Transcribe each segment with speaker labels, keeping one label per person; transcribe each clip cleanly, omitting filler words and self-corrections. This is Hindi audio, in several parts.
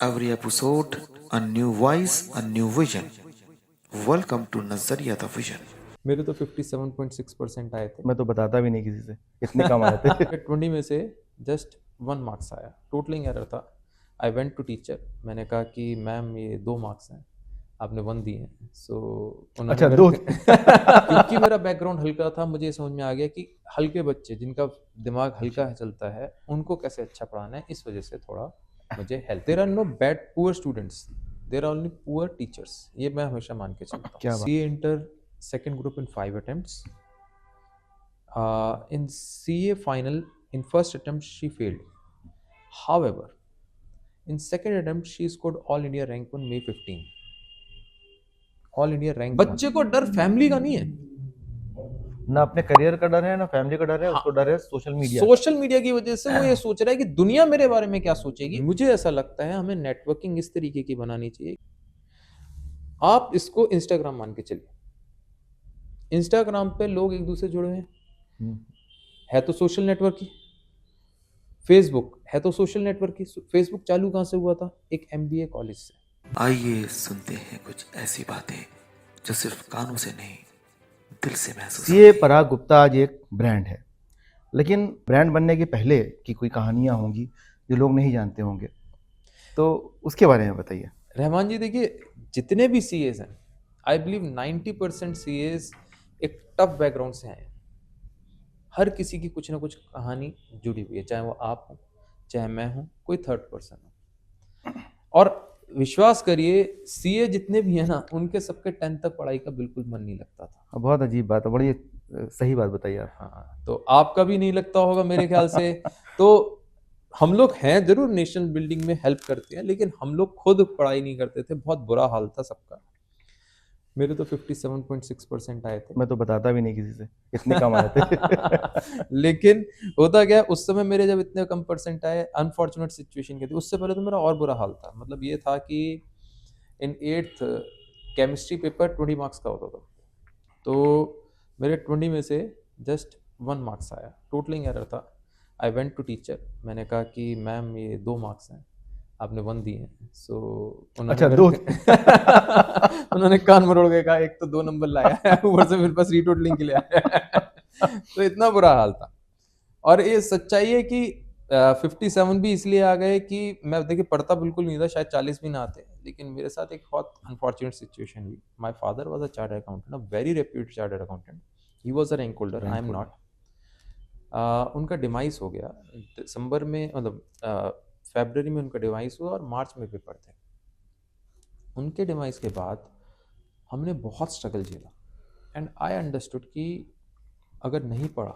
Speaker 1: Every episode, a new voice, a new vision. Welcome to Nazariya the Vision.
Speaker 2: मेरे तो 57.6% आए थे।
Speaker 3: मैं तो बताता भी नहीं किसी से, इतने कम आए थे।
Speaker 2: 20 में से जस्ट 1 मार्क्स आया, टोटलिंग एरर था। आई वेंट टू टीचर, मैंने कहा कि मैम ये 2 मार्क्स हैं, आपने 1 दिए हैं। सो उन्होंने
Speaker 3: अच्छा,
Speaker 2: मेरे
Speaker 3: 2
Speaker 2: क्योंकि मेरा बैकग्राउंड हल्का था, मुझे समझ में आ गया कि हल्के बच्चे जिनका दिमाग हल्का चलता है उनको कैसे अच्छा पढ़ाना है, इस वजह से थोड़ा मुझे help. There are no bad poor students, there are only poor teachers, ये मैं हमेशा मान के चलता
Speaker 3: क्या
Speaker 2: हूँ।
Speaker 3: बात।
Speaker 2: CA inter second group in 5 attempts. In CA final, in first attempt she failed. However, in second attempt she scored all India rank 1 May 15. All India rank 1. बच्चे को डर फैमिली का नहीं है,
Speaker 3: ना अपने करियर का डर है, ना फैमिली का डर है, उसको डर है सोशल मीडिया।
Speaker 2: सोशल मीडिया की वजह से वो ये सोच रहा है कि दुनिया मेरे बारे में क्या सोचेगी। मुझे ऐसा लगता है हमें नेटवर्किंग इस तरीके की बनानी चाहिए। आप इसको इंस्टाग्राम मान के चलिए, इंस्टाग्राम पे लोग एक दूसरे जुड़े हैं, है तो सोशल नेटवर्क ही। फेसबुक है तो सोशल नेटवर्क ही। फेसबुक चालू कहाँ से हुआ था? एक MBA कॉलेज से।
Speaker 1: आइए सुनते हैं कुछ ऐसी बातें जो सिर्फ कानों से नहीं, दिल से महसूस
Speaker 3: सीए
Speaker 1: होती हैं।
Speaker 3: पराग गुप्ता आज एक ब्रांड है, लेकिन ब्रांड बनने के पहले की कोई कहानियां होंगी जो लोग नहीं जानते होंगे, तो उसके बारे में बताइए।
Speaker 2: रहमान जी देखिए, जितने भी CAs हैं, आई बिलीव 90% CAs एक टफ बैकग्राउंड से आए हैं। हर किसी की कुछ ना कुछ कहानी जुड़ी हुई है, चाहे वो आप हो, चाहे मैं हूं, कोई थर्ड पर्सन हो। और विश्वास करिए, CA जितने भी हैं ना, उनके सबके 10th तक पढ़ाई का बिल्कुल मन नहीं लगता था।
Speaker 3: बहुत अजीब बात है, बड़ी सही बात बताइए आप।
Speaker 2: हाँ, तो आपका भी नहीं लगता होगा मेरे ख्याल से। तो हम लोग हैं जरूर, नेशनल बिल्डिंग में हेल्प करते हैं, लेकिन हम लोग खुद पढ़ाई नहीं करते थे, बहुत बुरा हाल था सबका। मेरे तो 57.6% आए थे।
Speaker 3: मैं तो बताता भी नहीं किसी से, इतने कम आए थे।
Speaker 2: लेकिन होता क्या, उस समय मेरे जब इतने कम परसेंट आए, अनफॉर्चुनेट सिचुएशन के थे। उससे पहले तो मेरा और बुरा हाल था। मतलब ये था कि इन 8th केमिस्ट्री पेपर 20 मार्क्स का होता था, तो मेरे 20 में से जस्ट 1 मार्क्स आया, टोटलिंग एरर था। आई वेंट टू टीचर, मैंने कहा कि मैम ये 2 मार्क्स हैं, आपने 1 दिए हैं। सो उन्होंने
Speaker 3: अच्छा,
Speaker 2: मेरे
Speaker 3: 2
Speaker 2: उन्होंने कान मरोड़ के कहा, एक तो 2 नंबर लाया है, ऊपर से मेरे पास रीटोटलिंग के लिए आया है। तो इतना बुरा हाल था। और ये सच्चाई है कि 57 भी इसलिए आ गए कि मैं देखिए पढ़ता बिल्कुल नहीं था, शायद 40 भी ना आते, लेकिन मेरे साथ एक बहुत अनफॉर्चुनेट सिचुएशन हुई। My father was a chartered accountant, a very reputed chartered accountant. He was a rank holder, I am not. उनका डिमाइस हो गया दिसंबर में, मतलब फरवरी में उनका डिमाइस हुआ और मार्च में पेपर थे। उनके डिमाइस के बाद हमने बहुत स्ट्रगल झेला, एंड आई अंडरस्टूड कि अगर नहीं पढ़ा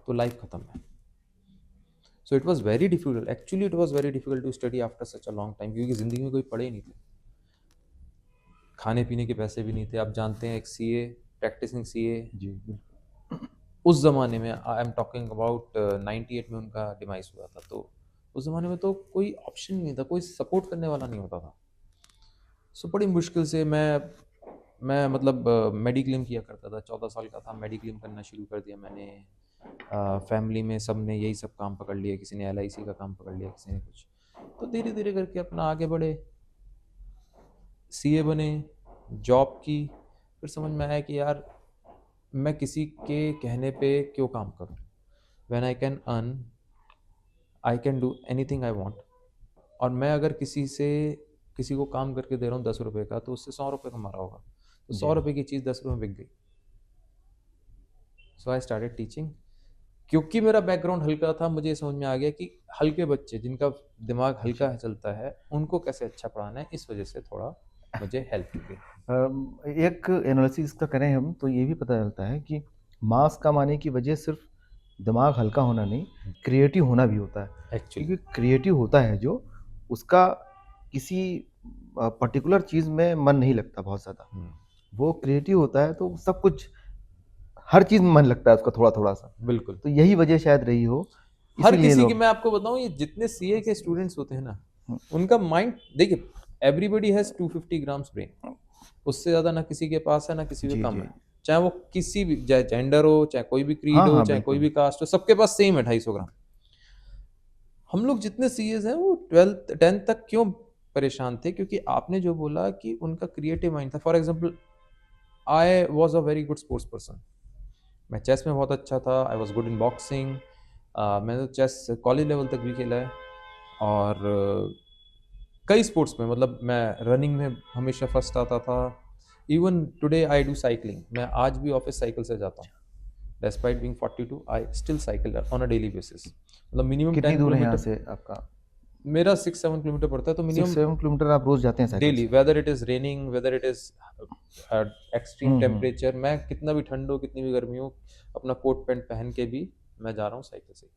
Speaker 2: तो लाइफ खत्म है। So it was very difficult, actually it was very difficult to study after such a long time, क्योंकि ज़िंदगी में कोई पढ़े ही नहीं थे, खाने पीने के पैसे भी नहीं थे। आप जानते हैं, एक CA, प्रैक्टिसिंग CA
Speaker 3: जी,
Speaker 2: उस ज़माने में, आई एम टॉकिंग अबाउट 98 में उनका डिमाइस हुआ था, तो उस ज़माने में तो कोई ऑप्शन नहीं था, कोई सपोर्ट करने वाला नहीं होता था। सो बड़ी मुश्किल से मैं मतलब मेडिक्लेम किया करता था। 14 साल का था, मेडिक्लेम करना शुरू कर दिया मैंने। फैमिली में सब ने यही सब काम पकड़ लिया, किसी ने LIC का काम पकड़ लिया, किसी ने कुछ। तो धीरे धीरे करके अपना आगे बढ़े, CA बने, जॉब की। फिर समझ में आया कि यार मैं किसी के कहने पे क्यों काम करूं, when I can earn, I can do anything I want. और मैं अगर किसी को काम करके दे रहा हूँ 10 रुपये का, तो उससे 100 रुपये कमा रहा होगा, तो 100 रुपये की चीज़ 10 रुपये में बिक गई। सो आई स्टार्टेड टीचिंग। क्योंकि मेरा बैकग्राउंड हल्का था, मुझे समझ में आ गया कि हल्के बच्चे जिनका दिमाग हल्का चलता है उनको कैसे अच्छा पढ़ाना है, इस वजह से थोड़ा मुझे हेल्प की।
Speaker 3: एक एनालिसिस का करें हम तो ये भी पता चलता है कि मार्क्स कमाने की वजह सिर्फ दिमाग हल्का होना नहीं, क्रिएटिव होना भी होता है।
Speaker 2: एक्चुअली
Speaker 3: क्योंकि क्रिएटिव होता है जो, उसका किसी पर्टिकुलर चीज़ में मन नहीं लगता बहुत ज़्यादा। वो क्रिएटिव होता है तो सब कुछ, हर चीज़ में मन लगता है उसका थोड़ा थोड़ा सा।
Speaker 2: बिल्कुल,
Speaker 3: तो यही वजह शायद रही हो,
Speaker 2: हर
Speaker 3: इसीलिए
Speaker 2: किसी
Speaker 3: लोग
Speaker 2: की। मैं आपको बताऊं, ये जितने CA के स्टूडेंट्स होते हैं ना, उनका माइंड देखिए, एवरीबॉडी हैज 250 ग्राम्स ब्रेन, उससे ज़्यादा ना किसी के पास है, ना किसी के
Speaker 3: जी,
Speaker 2: कम
Speaker 3: जी।
Speaker 2: है। चाहे वो किसी भी, चाहे जेंडर हो, चाहे कोई भी क्रीड
Speaker 3: हाँ,
Speaker 2: हो,
Speaker 3: हाँ,
Speaker 2: चाहे कोई
Speaker 3: बिल्कुल।
Speaker 2: भी कास्ट हो, सबके पास सेम है 250 ग्राम। हम लोग जितने सीएस हैं वो 12th 10th तक क्यों परेशान थे, क्योंकि आपने जो बोला कि उनका क्रिएटिव माइंड था। For example, I was a very good sports person. मैं चेस में बहुत अच्छा था, I was good in boxing. मैंने तो चेस कॉलेज लेवल तक भी खेला है, और कई स्पोर्ट्स में, मतलब मैं रनिंग में हमेशा फर्स्ट आता था। Even today I do cycling, मैं आज भी ऑफिस साइकिल से जाता हूँ। Despite being 42, I still cycle on a daily basis। मतलब मिनिमम
Speaker 3: कितनी
Speaker 2: 10
Speaker 3: दूर है यहाँ
Speaker 2: किलोमीटर
Speaker 3: से आपका?
Speaker 2: मेरा 6-7 किलोमीटर पड़ता है, तो
Speaker 3: 6
Speaker 2: मिनिमम
Speaker 3: 7 किलोमीटर आप रोज जाते हैं साइकिल
Speaker 2: डेली,
Speaker 3: से?
Speaker 2: Whether it is raining, whether it is extreme
Speaker 3: hmm.
Speaker 2: Temperature, मैं कितना भी ठंड हो, कितनी भी गर्मी हो, अपना कोट पैंट पहन के भी मैं जा रहा हूँ साइकिल से।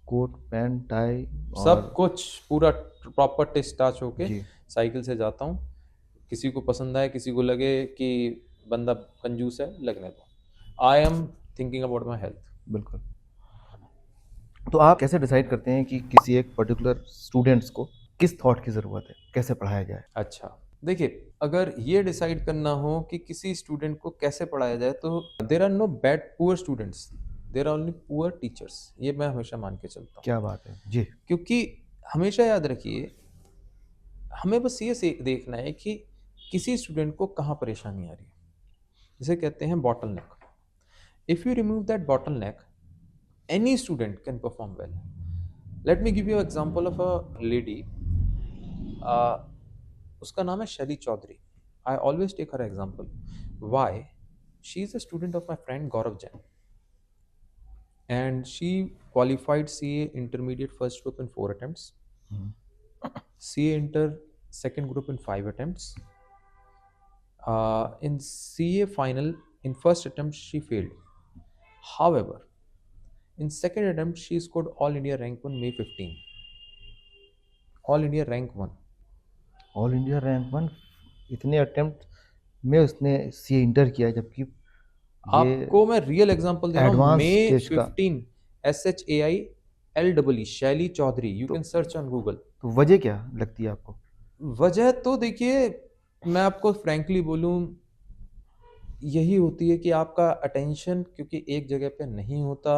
Speaker 3: कोट पैंट टाई
Speaker 2: सब
Speaker 3: और
Speaker 2: कुछ पूरा प्रॉपर टिच टाच होके
Speaker 3: जी।
Speaker 2: साइकिल से जाता हूँ। किसी को पसंद आए, किसी को लगे कि बंदा कंजूस है, लगने दो। I am thinking about my health.
Speaker 3: बिल्कुल। तो आप कैसे डिसाइड करते हैं कि किसी एक पर्टिकुलर स्टूडेंट्स को किस थॉट की ज़रूरत है, कैसे पढ़ाया जाए?
Speaker 2: अच्छा, देखिए, अगर ये डिसाइड करना हो कि किसी स्टूडेंट को कैसे पढ़ाया जाए, तो there are no bad poor students, there are only poor teachers. ये मैं हमेशा मान के चलता हूँ,
Speaker 3: क्या बात है जी।
Speaker 2: क्योंकि हमेशा याद रखिए, हमें बस ये देखना है कि किसी स्टूडेंट को कहाँ परेशानी आ रही है। जिसे कहते हैं bottleneck. If you remove that bottleneck, any student can perform well. Let me give you example of a lady, उसका नाम है Shaili Chaudhary. I always take her example. Why? She is a student of my friend Gaurav Jain, and she qualified CA intermediate first group in 4 attempts, CA inter second group in 5 attempts. In CA final, in first attempt she failed. However, in second attempt she scored all India rank 1 May 15, all India rank 1।
Speaker 3: All India rank 1, इतने अटेम्प्ट में उसने सी इंटर किया, जबकि ये
Speaker 2: आपको मैं रियल एग्जांपल दे रहा हूँ।
Speaker 3: एडवांस
Speaker 2: मे
Speaker 3: स्टेज का।
Speaker 2: 15, SHAILEE, शैली चौधरी। यू
Speaker 3: तो-
Speaker 2: कैन सर्च ऑन गूगल।
Speaker 3: तो वजह क्या लगती है आपको?
Speaker 2: वजह तो देखिए, मैं आपको फ्रैंकली बोलूं, यही होती है कि आपका अटेंशन क्योंकि एक जगह पे नहीं होता।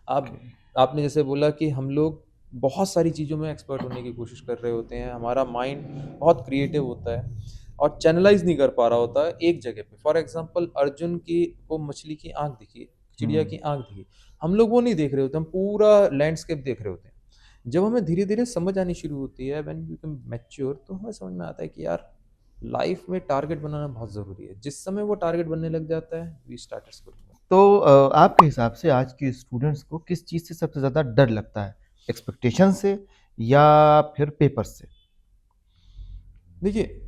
Speaker 2: आप आपने जैसे बोला कि हम लोग बहुत सारी चीज़ों में एक्सपर्ट होने की कोशिश कर रहे होते हैं, हमारा माइंड बहुत क्रिएटिव होता है और चैनलाइज नहीं कर पा रहा होता है एक जगह पे। फॉर एग्जांपल, अर्जुन की को मछली की आंख दिखी, चिड़िया की आंख दिखी, हम लोग वो नहीं देख रहे होते, हम पूरा लैंडस्केप देख रहे होते हैं। जब हमें धीरे धीरे समझ आनी शुरू होती है, व्हेन वी बिकम मैच्योर, तो हमें समझ में आता है कि यार लाइफ में टारगेट बनाना बहुत ज़रूरी है। जिस समय वो टारगेट बनने लग जाता है, वी स्टार्ट स्कोरिंग।
Speaker 3: तो आपके हिसाब से आज के स्टूडेंट्स को किस चीज़ से सबसे ज़्यादा डर लगता है? एक्सपेक्टेशन से या फिर पेपर से?
Speaker 2: देखिए,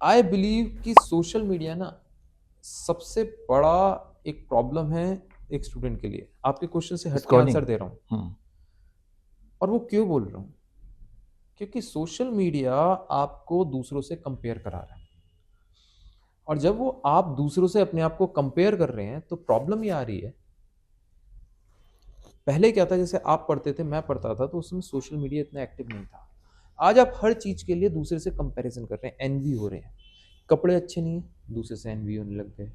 Speaker 2: आई बिलीव कि सोशल मीडिया ना सबसे बड़ा एक प्रॉब्लम है एक स्टूडेंट के लिए। आपके क्वेश्चन से हट के
Speaker 3: स्क्रॉलिंग।
Speaker 2: आंसर दे रहा हूँ। और वो क्यों बोल रहा हूँ? क्योंकि सोशल मीडिया आपको दूसरों से कंपेयर करा रहा है, और जब वो आप दूसरों से अपने आप को कंपेयर कर रहे हैं, तो प्रॉब्लम ये आ रही है। पहले क्या था, जैसे आप पढ़ते थे, मैं पढ़ता था, तो उसमें सोशल मीडिया इतना एक्टिव नहीं था। आज आप हर चीज के लिए दूसरे से कंपैरिजन कर रहे हैं, एनवी हो रहे हैं। कपड़े अच्छे नहीं है, दूसरे से एनवी होने लग गए।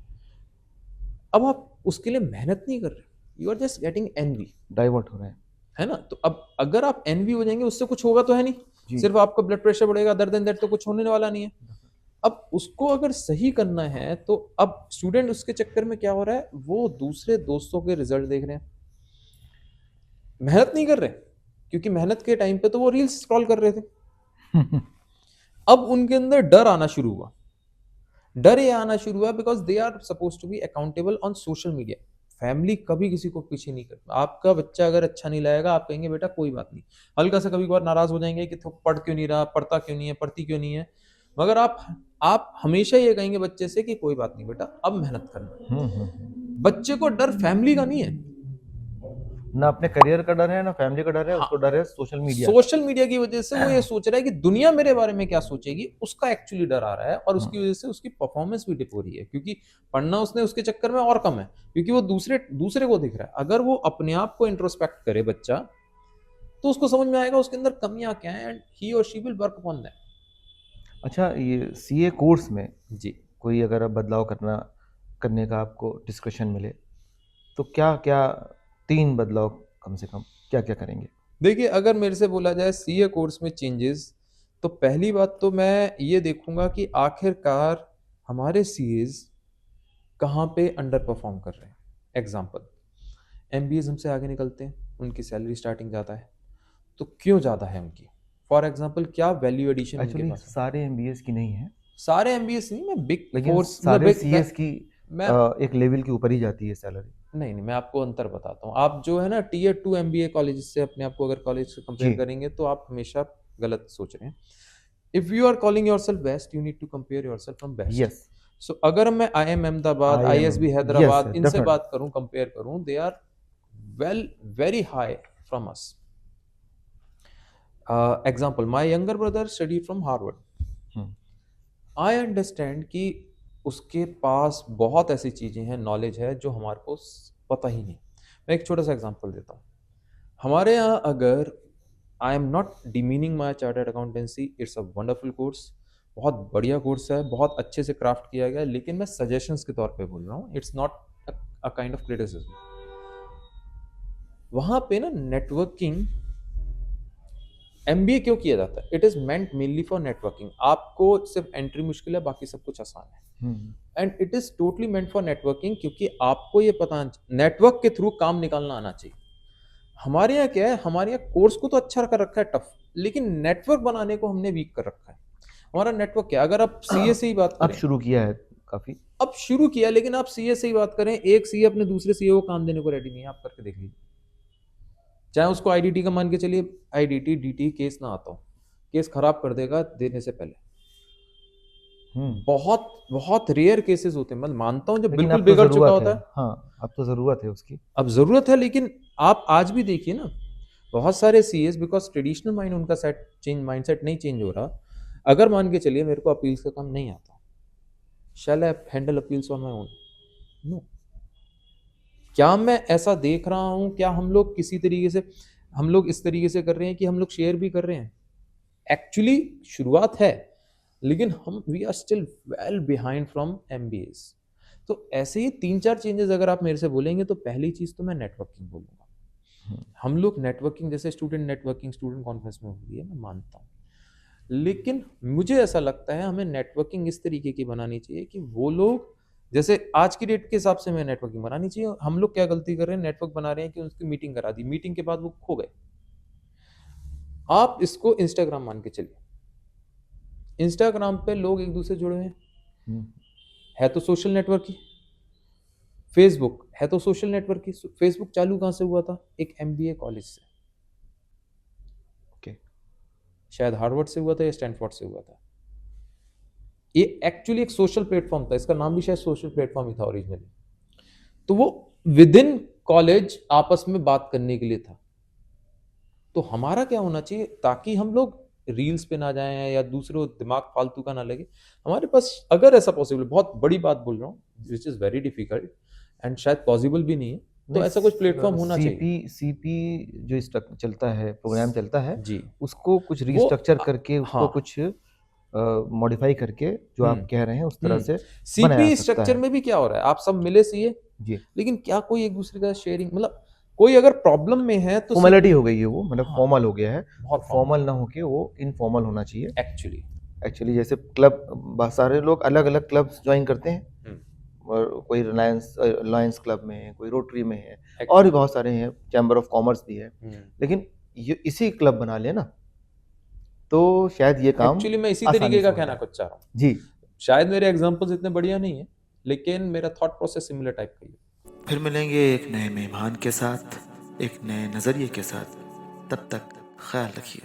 Speaker 2: अब आप उसके लिए मेहनत नहीं कर रहे, you are just getting envy,
Speaker 3: divert हो रहे हैं।
Speaker 2: है ना? तो अब अगर आप एनवी हो जाएंगे, उससे कुछ होगा तो है नहीं,
Speaker 3: जी।
Speaker 2: सिर्फ आपका ब्लड प्रेशर बढ़ेगा, दर्द एंड दैट, तो कुछ होने वाला नहीं है। अब उसको अगर सही करना है, तो अब स्टूडेंट उसके चक्कर में क्या हो रहा है, वो दूसरे दोस्तों के रिजल्ट देख रहे हैं, मेहनत नहीं कर रहे, क्योंकि मेहनत के टाइम पे तो वो रील्स स्क्रॉल कर रहे थे। अब उनके अंदर डर आना शुरू हुआ। डर ये आना शुरू हुआ because they are suppose to be accountable on social media. Family कभी किसी को पीछे नहीं करती। आपका बच्चा अगर अच्छा नहीं लाएगा, आप कहेंगे बेटा कोई बात नहीं, हल्का सा कभी कभार नाराज हो जाएंगे कि तो पढ़ क्यों नहीं रहा, पढ़ता क्यों नहीं है, पढ़ती क्यों नहीं है, मगर आप हमेशा ये कहेंगे बच्चे से कि कोई बात नहीं बेटा, अब मेहनत करना। बच्चे को डर फैमिली का नहीं है,
Speaker 3: ना अपने करियर का डर है, ना फैमिली का डर है, उसको डर है सोशल मीडिया।
Speaker 2: सोशल मीडिया की वजह से वो ये सोच रहा है कि दुनिया मेरे बारे में क्या सोचेगी, उसका एक्चुअली डर आ रहा है, और उसकी वजह से उसकी परफॉर्मेंस भी डिप हो रही है, क्योंकि पढ़ना उसने उसके चक्कर में और कम है, क्योंकि वो दूसरे को दिख रहा है। अगर वो अपने आप को इंट्रोस्पेक्ट करे बच्चा, तो उसको समझ में आएगा उसके अंदर कमियां क्या हैं, एंड ही और she will work upon that.
Speaker 3: अच्छा, ये सीए कोर्स में
Speaker 2: जी,
Speaker 3: कोई अगर अब बदलाव करने का आपको डिस्कशन मिले, तो क्या क्या 3 बदलाव कम से कम क्या क्या करेंगे?
Speaker 2: देखिए, अगर मेरे से बोला जाए सीए कोर्स में चेंजेस, तो पहली बात तो मैं ये देखूंगा कि आखिरकार हमारे सीएज कहाँ पे अंडर परफॉर्म कर रहे हैं। एग्जाम्पल, एमबीएस हमसे आगे निकलते हैं, उनकी सैलरी स्टार्टिंग ज़्यादा है, तो क्यों ज़्यादा है उनकी? फॉर एग्जाम्पल, क्या वैल्यू एडिशन उनके
Speaker 3: एक्चुअली
Speaker 2: पास है?
Speaker 3: सारे एमबीएस की नहीं है,
Speaker 2: सारे एमबीएस नहीं, मैं बिग
Speaker 3: लेकिन
Speaker 2: फोर्स
Speaker 3: सारे सीएस की
Speaker 2: मैं
Speaker 3: एक लेवल के ऊपर ही जाती है सैलरी।
Speaker 2: नहीं नहीं, मैं आपको अंतर बताता हूँ। आप जो है ना टीयर 2 एमबीए कॉलेज से अपने आप को अगर कॉलेज से कंपेयर
Speaker 3: जी।
Speaker 2: करेंगे तो आप हमेशा गलत सोच रहे हैं। If you are calling yourself best, you need to compare yourself from best.
Speaker 3: Yes,
Speaker 2: so अगर मैं IIM Ahmedabad,
Speaker 3: IIM,
Speaker 2: ISB
Speaker 3: yes,
Speaker 2: Hyderabad, इनसे
Speaker 3: डेफिनेटली।
Speaker 2: बात करूं, कंपेयर करूं, they are well very high from us. Example, my younger brother study from Harvard. I understand कि उसके पास बहुत ऐसी चीज़ें हैं, नॉलेज है जो हमारे को पता ही नहीं। मैं एक छोटा सा एग्जांपल देता हूँ। हमारे यहाँ अगर, I am not demeaning my chartered accountancy, it's a wonderful course, बहुत बढ़िया कोर्स है, बहुत अच्छे से क्राफ्ट किया गया है, लेकिन मैं सजेशंस के तौर पे बोल रहा हूँ, it's not a kind of criticism. वहाँ पे ना नेटवर्किंग, एमबीए क्यों किया जाता है? It is meant mainly for networking. आपको सिर्फ एंट्री मुश्किल है, बाकी सब कुछ आसान है। And it is totally meant for networking, क्योंकि आपको ये पता, नेटवर्क के थ्रू काम निकालना आना चाहिए। हमारे यहाँ क्या है, हमारे यहाँ कोर्स को तो अच्छा कर रखा है, टफ, लेकिन नेटवर्क बनाने को हमने वीक कर रखा है। हमारा नेटवर्क क्या, अगर आप सीए से ही बात
Speaker 3: अब
Speaker 2: करें,
Speaker 3: शुरू किया है काफी।
Speaker 2: अब शुरू किया, लेकिन आप सीए से ही बात करें, एक सीए अपने दूसरे सीए को काम देने को रेडी नहीं है। आप करके देख लीजिए, चाहे उसको आईडीटी का मान के चलिए, आईडीटी डीटी केस ना आता हो, केस खराब कर देगा देने से पहले। बहुत बहुत रेयर केसेस होते हैं, मैं मानता हूं जब
Speaker 3: लेकिन
Speaker 2: बिल्कुल
Speaker 3: अब तो
Speaker 2: बिगड़ चुका
Speaker 3: जरूरत
Speaker 2: होता
Speaker 3: है,
Speaker 2: है।
Speaker 3: हाँ, अब तो जरूरत है उसकी।
Speaker 2: अब जरूरत है, लेकिन आप आज भी देखिए ना, बहुत सारे सीएस, बिकॉज ट्रेडिशनल माइंड उनका माइंडसेट नहीं चेंज हो रहा। अगर मान के चलिए मेरे को अपील्स का काम नहीं आता, shall I handle appeals on my own? No. क्या मैं ऐसा देख रहा हूं, क्या हम लोग किसी तरीके से, हम लोग इस तरीके से कर रहे हैं कि हम लोग शेयर भी कर रहे हैं? एक्चुअली शुरुआत है, लेकिन हम we are still well behind from MBS. तो ऐसे ही 3-4 चेंजेस अगर आप मेरे से बोलेंगे, तो पहली चीज तो मैं नेटवर्किंग बोलूंगा। हम लोग नेटवर्किंग, जैसे स्टूडेंट नेटवर्किंग स्टूडेंट कॉन्फ्रेंस में होती है, मैं मानता हूँ, लेकिन मुझे ऐसा लगता है हमें नेटवर्किंग इस तरीके की बनानी चाहिए कि वो लोग, जैसे आज की डेट के हिसाब से मैं नेटवर्किंग बनानी चाहिए। हम लोग क्या गलती कर रहे हैं, नेटवर्क बना रहे हैं कि उसकी मीटिंग करा दी, मीटिंग के बाद वो खो गए। आप इसको इंस्टाग्राम मान के चलिए, इंस्टाग्राम पे लोग एक दूसरे जुड़े हुए हैं, है तो सोशल नेटवर्क ही। फेसबुक है तो सोशल नेटवर्क ही। फेसबुक चालू कहां से हुआ था? एक एमबीए कॉलेज से,
Speaker 3: ओके,
Speaker 2: शायद हार्वर्ड से हुआ था या स्टैनफोर्ड से हुआ था। ये एक्चुअली एक सोशल प्लेटफॉर्म था, इसका नाम भी शायद सोशल प्लेटफॉर्म ही था ओरिजिनली। तो वो विद इन कॉलेज आपस में बात करने के लिए था। तो हमारा क्या होना चाहिए, ताकि हम लोग रील्स पे ना जाएं या दूसरों दिमाग फालतू का ना लगे, हमारे पास अगर ऐसा पॉसिबल, बहुत बड़ी बात बोल रहा हूँ, which is very difficult and शायद पॉसिबल भी नहीं है, तो ऐसा कुछ प्लेटफॉर्म होना चाहिए।
Speaker 3: सीपी जो चलता है, प्रोग्राम चलता है
Speaker 2: जी,
Speaker 3: उसको कुछ
Speaker 2: वो
Speaker 3: रिस्ट्रक्चर करके, उसको
Speaker 2: हाँ,
Speaker 3: कुछ मॉडिफाई करके, जो आप कह रहे हैं उस तरह से बनाया
Speaker 2: सीपी
Speaker 3: सकता
Speaker 2: स्ट्रक्चर
Speaker 3: है।
Speaker 2: में भी क्या हो रहा है, आप सब मिले सीए,
Speaker 3: जी,
Speaker 2: लेकिन क्या कोई एक दूसरे का शेयरिंग, मतलब कोई अगर प्रॉब्लम में है तो
Speaker 3: फॉर्मेलिटी हो गई है वो, मतलब
Speaker 2: हाँ,
Speaker 3: फॉर्मल हो गया है।
Speaker 2: बहुत
Speaker 3: फॉर्मल ना होके वो इनफॉर्मल होना चाहिए।
Speaker 2: एक्चुअली।
Speaker 3: एक्चुअली जैसे क्लब, बहुत सारे लोग अलग अलग क्लब्स ज्वाइन करते हैं, और कोई रिलायंस क्लब में है, कोई रोटरी में है, और भी बहुत सारे हैं, चैम्बर ऑफ कॉमर्स भी है, लेकिन ये इसी क्लब बना ले ना, तो शायद ये काम
Speaker 2: एक्चुअली मैं इसी
Speaker 3: आसानी
Speaker 2: तरीके
Speaker 3: से
Speaker 2: का
Speaker 3: हो
Speaker 2: कहना
Speaker 3: जाए।
Speaker 2: कुछ चाह रहा हूँ।
Speaker 3: जी,
Speaker 2: शायद मेरे एग्जांपल्स इतने बढ़िया नहीं है, लेकिन मेरा थॉट प्रोसेस सिमिलर टाइप का ही है।
Speaker 1: फिर मिलेंगे एक नए मेहमान के साथ, एक नए नज़रिए के साथ। तब तक ख्याल रखिए।